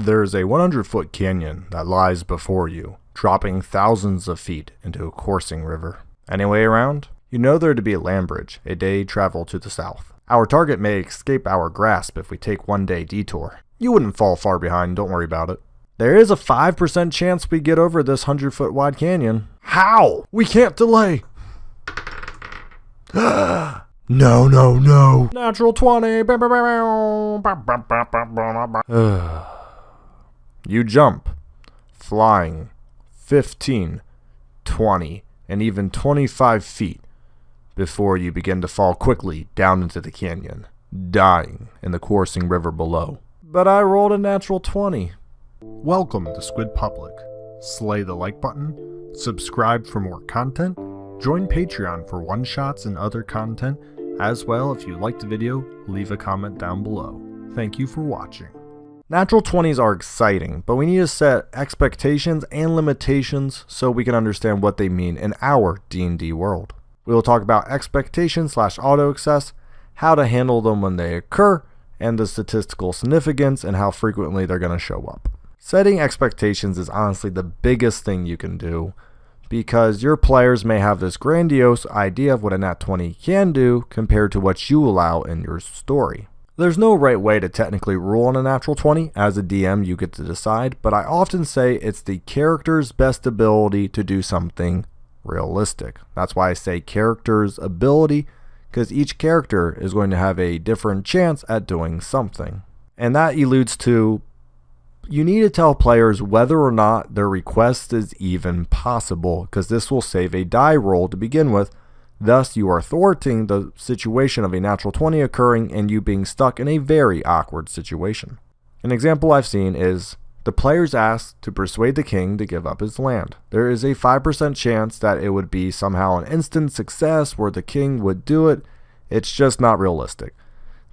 There's a 100-foot canyon that lies before you, dropping thousands of feet into a coursing river. Any way around? You know there to be a land bridge, a day travel to the south. Our target may escape our grasp if we take one day detour. You wouldn't fall far behind, don't worry about it. There is a 5% chance we get over this 100-foot wide canyon. How? We can't delay! No. Natural 20. You jump, flying 15, 20, and even 25 feet before you begin to fall quickly down into the canyon, dying in the coursing river below. But I rolled a natural 20. Welcome to SquidPublic. Slay the like button, subscribe for more content, join Patreon for one-shots and other content, as well if you liked the video, leave a comment down below. Thank you for watching. Natural 20s are exciting, but we need to set expectations and limitations so we can understand what they mean in our D&D world. We will talk about expectations/auto access, how to handle them when they occur, and the statistical significance and how frequently they're going to show up. Setting expectations is honestly the biggest thing you can do, because your players may have this grandiose idea of what a nat 20 can do compared to what you allow in your story. There's no right way to technically rule on a natural 20. As a DM, you get to decide, but I often say it's the character's best ability to do something realistic. That's why I say character's ability, because each character is going to have a different chance at doing something. And that alludes to, you need to tell players whether or not their request is even possible, because this will save a die roll to begin with. Thus, you are thwarting the situation of a natural 20 occurring and you being stuck in a very awkward situation. An example I've seen is the players asked to persuade the king to give up his land. There is a 5% chance that it would be somehow an instant success where the king would do it. It's just not realistic.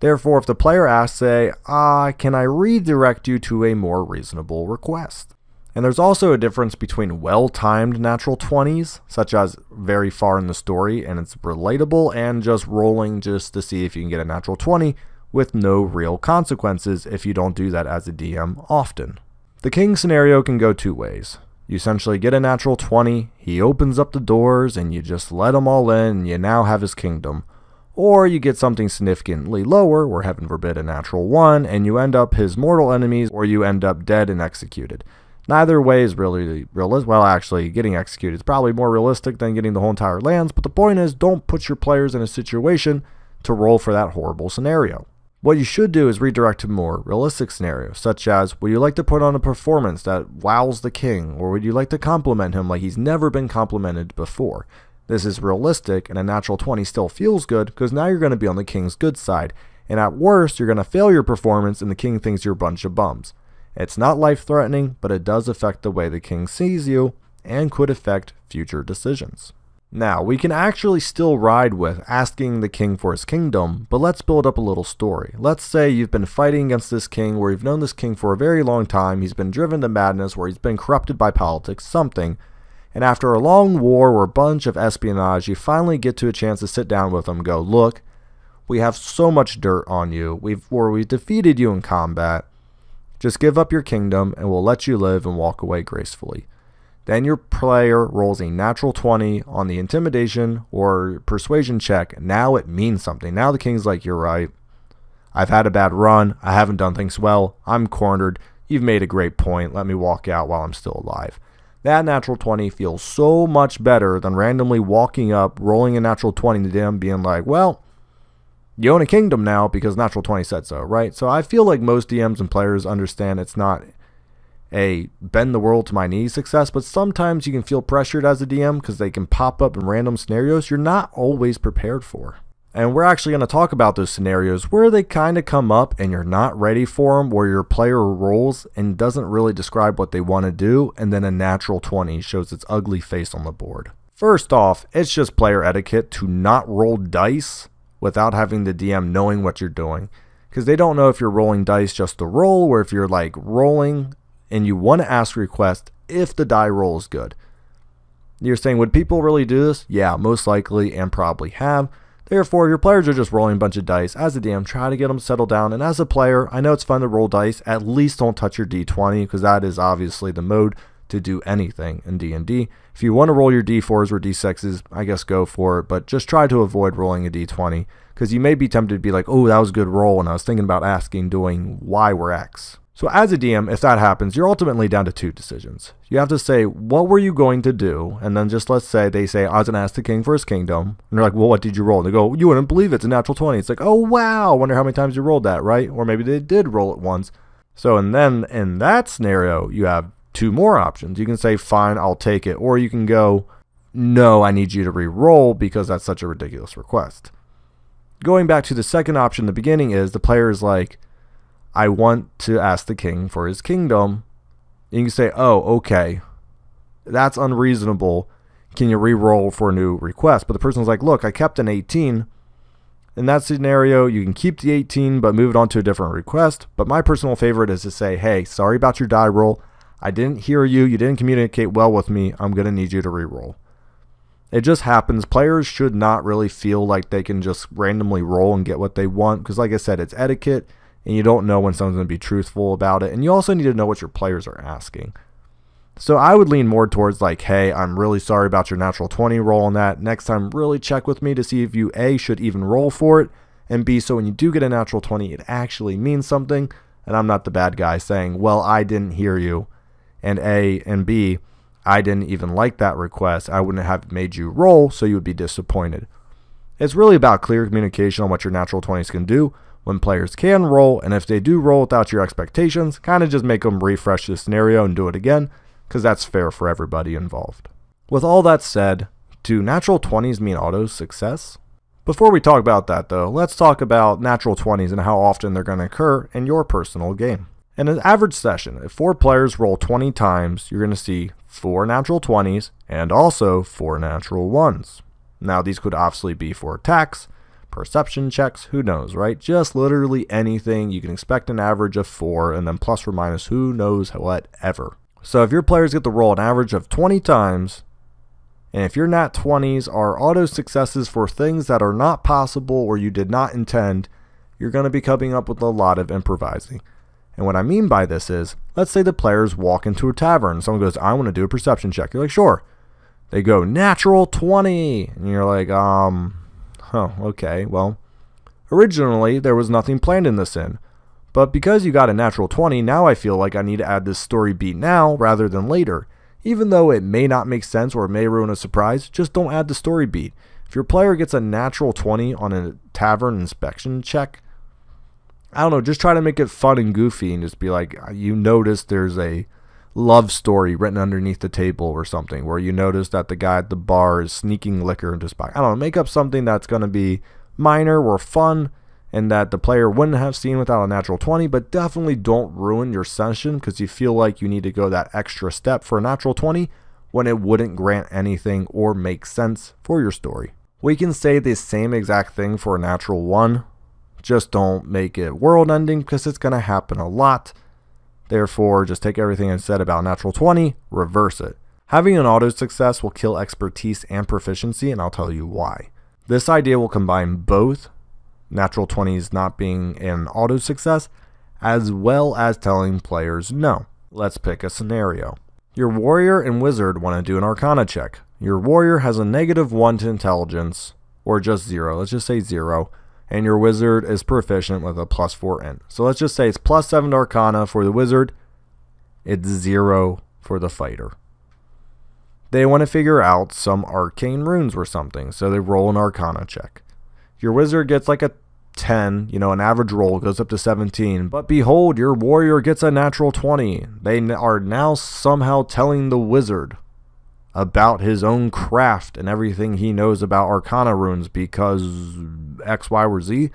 Therefore, if the player asks, say, can I redirect you to a more reasonable request? And there's also a difference between well-timed natural 20s, such as very far in the story and it's relatable, and just rolling just to see if you can get a natural 20 with no real consequences if you don't do that as a DM often. The king scenario can go two ways. You essentially get a natural 20, he opens up the doors and you just let him all in and you now have his kingdom. Or you get something significantly lower, or heaven forbid a natural 1, and you end up his mortal enemies, or you end up dead and executed. Neither way is really realistic. Well, actually, getting executed is probably more realistic than getting the whole entire lands, but the point is, don't put your players in a situation to roll for that horrible scenario. What you should do is redirect to more realistic scenarios, such as, would you like to put on a performance that wows the king, or would you like to compliment him like he's never been complimented before? This is realistic, and a natural 20 still feels good, because now you're going to be on the king's good side, and at worst, you're going to fail your performance and the king thinks you're a bunch of bums. It's not life-threatening, but it does affect the way the king sees you, and could affect future decisions. Now, we can actually still ride with asking the king for his kingdom, but let's build up a little story. Let's say you've been fighting against this king, where you've known this king for a very long time, he's been driven to madness, where he's been corrupted by politics, something, and after a long war or a bunch of espionage, you finally get to a chance to sit down with him and go, look, we have so much dirt on you, we've defeated you in combat, just give up your kingdom and we'll let you live and walk away gracefully. Then your player rolls a natural 20 on the intimidation or persuasion check. Now it means something. Now the king's like, you're right. I've had a bad run. I haven't done things well. I'm cornered. You've made a great point. Let me walk out while I'm still alive. That natural 20 feels so much better than randomly walking up, rolling a natural 20 to them, being like, well, you own a kingdom now because natural 20 said so, right? So I feel like most DMs and players understand it's not a bend the world to my knees success, but sometimes you can feel pressured as a DM because they can pop up in random scenarios you're not always prepared for. And we're actually going to talk about those scenarios where they kind of come up and you're not ready for them, where your player rolls and doesn't really describe what they want to do, and then a natural 20 shows its ugly face on the board. First off, it's just player etiquette to not roll dice without having the DM knowing what you're doing, because they don't know if you're rolling dice just to roll, or if you're like rolling and you want to ask request if the die roll is good. You're saying, would people really do this? Yeah, most likely, and probably have. Therefore, your players are just rolling a bunch of dice. As a DM, try to get them settled down. And as a player, I know it's fun to roll dice. At least don't touch your D20 because that is obviously the mode to do anything in D&D. If you want to roll your D4s or D6s, I guess go for it. But just try to avoid rolling a D20 because you may be tempted to be like, oh, that was a good roll. And I was thinking about asking doing Y or X. So as a DM, if that happens, you're ultimately down to two decisions. You have to say, what were you going to do? And then just let's say they say, I was going to ask the king for his kingdom. And they're like, well, what did you roll? And they go, you wouldn't believe it. It's a natural 20. It's like, oh, wow. I wonder how many times you rolled that, right? Or maybe they did roll it once. So and then in that scenario, you have two more options. You can say, fine, I'll take it. Or you can go, no, I need you to re-roll because that's such a ridiculous request. Going back to the second option in the beginning is the player is like, I want to ask the king for his kingdom. And you can say, oh, okay, that's unreasonable. Can you re-roll for a new request? But the person's like, look, I kept an 18. In that scenario, you can keep the 18, but move it on to a different request. But my personal favorite is to say, hey, sorry about your die roll. I didn't hear you. You didn't communicate well with me. I'm going to need you to re-roll. It just happens. Players should not really feel like they can just randomly roll and get what they want. Because like I said, it's etiquette. And you don't know when someone's going to be truthful about it. And you also need to know what your players are asking. So I would lean more towards like, hey, I'm really sorry about your natural 20 roll on that. Next time, really check with me to see if you, A, should even roll for it. And B, so when you do get a natural 20, it actually means something. And I'm not the bad guy saying, well, I didn't hear you. And A, and B, I didn't even like that request. I wouldn't have made you roll, so you would be disappointed. It's really about clear communication on what your natural 20s can do. When players can roll, and if they do roll without your expectations, kind of just make them refresh the scenario and do it again, because that's fair for everybody involved. With all that said, do natural 20s mean auto success? Before we talk about that though, let's talk about natural 20s and how often they're going to occur in your personal game. In an average session, if 4 players roll 20 times, you're going to see 4 natural 20s and also 4 natural 1s. Now these could obviously be for attacks, perception checks, who knows, right? Just literally anything. You can expect an average of 4 and then plus or minus who knows whatever. So if your players get to roll an average of 20 times, and if your nat 20s are auto successes for things that are not possible or you did not intend, you're going to be coming up with a lot of improvising. And what I mean by this is, let's say the players walk into a tavern. Someone goes, I want to do a perception check. You're like, sure. They go, natural 20. And you're like, okay, well, originally there was nothing planned in this inn, but because you got a natural 20, now I feel like I need to add this story beat now rather than later. Even though it may not make sense or it may ruin a surprise, just don't add the story beat. If your player gets a natural 20 on a tavern inspection check, I don't know, just try to make it fun and goofy and just be like, you notice there's a love story written underneath the table or something, where you notice that the guy at the bar is sneaking liquor into his pocket. I don't know, make up something that's going to be minor or fun and that the player wouldn't have seen without a natural 20, but definitely don't ruin your session because you feel like you need to go that extra step for a natural 20 when it wouldn't grant anything or make sense for your story. We can say the same exact thing for a natural 1, just don't make it world ending because it's going to happen a lot. Therefore, just take everything I said about natural 20, reverse it. Having an auto success will kill expertise and proficiency, and I'll tell you why. This idea will combine both natural 20s not being an auto success, as well as telling players no. Let's pick a scenario. Your warrior and wizard want to do an arcana check. Your warrior has a -1 to intelligence, or just 0, let's just say 0. And your wizard is proficient with a +4 int. So let's just say it's +7 to Arcana for the wizard. It's 0 for the fighter. They want to figure out some arcane runes or something, so they roll an Arcana check. Your wizard gets like a 10, an average roll goes up to 17. But behold, your warrior gets a natural 20. They are now somehow telling the wizard about his own craft and everything he knows about Arcana runes because X, Y, or Z.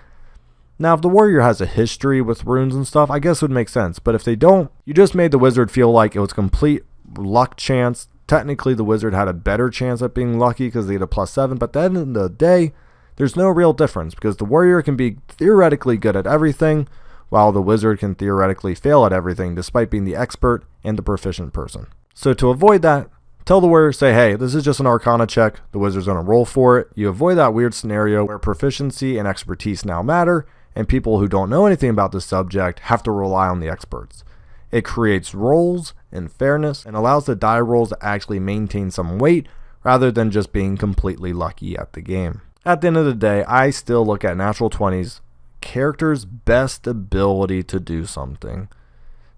Now, if the warrior has a history with runes and stuff, I guess it would make sense. But if they don't, you just made the wizard feel like it was complete luck chance. Technically, the wizard had a better chance at being lucky because they had a +7. But at the end of the day, there's no real difference because the warrior can be theoretically good at everything, while the wizard can theoretically fail at everything despite being the expert and the proficient person. So to avoid that, Tell the warrior, say, hey, this is just an arcana check. The wizard's going to roll for it. You avoid that weird scenario where proficiency and expertise now matter, and people who don't know anything about the subject have to rely on the experts. It creates rolls and fairness and allows the die rolls to actually maintain some weight rather than just being completely lucky at the game. At the end of the day, I still look at natural 20s character's best ability to do something.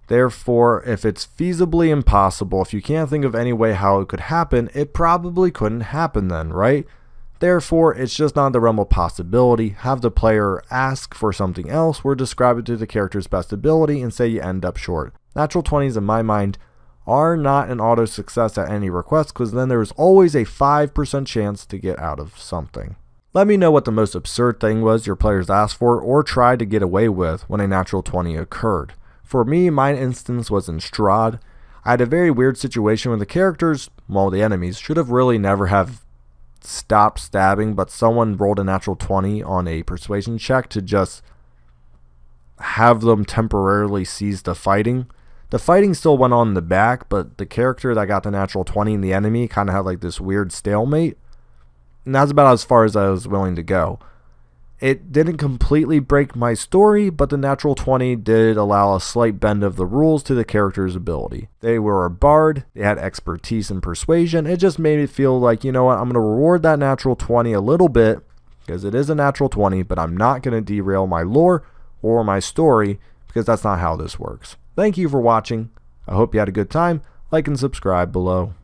Therefore, if it's feasibly impossible, if you can't think of any way how it could happen, it probably couldn't happen then, right? Therefore, it's just not in the realm of possibility. Have the player ask for something else or describe it to the character's best ability and say you end up short. Natural 20s, in my mind, are not an auto success at any request because then there's always a 5% chance to get out of something. Let me know what the most absurd thing was your players asked for or tried to get away with when a natural 20 occurred. For me, my instance was in Strahd. I had a very weird situation where the characters, well, the enemies, should have really never have stopped stabbing, but someone rolled a natural 20 on a persuasion check to just have them temporarily cease the fighting. The fighting still went on in the back, but the character that got the natural 20 and the enemy kind of had like this weird stalemate. And that's about as far as I was willing to go. It didn't completely break my story, but the natural 20 did allow a slight bend of the rules to the character's ability. They were a bard, they had expertise in persuasion. It just made me feel like, you know what, I'm going to reward that natural 20 a little bit, because it is a natural 20, but I'm not going to derail my lore or my story, because that's not how this works. Thank you for watching. I hope you had a good time. Like and subscribe below.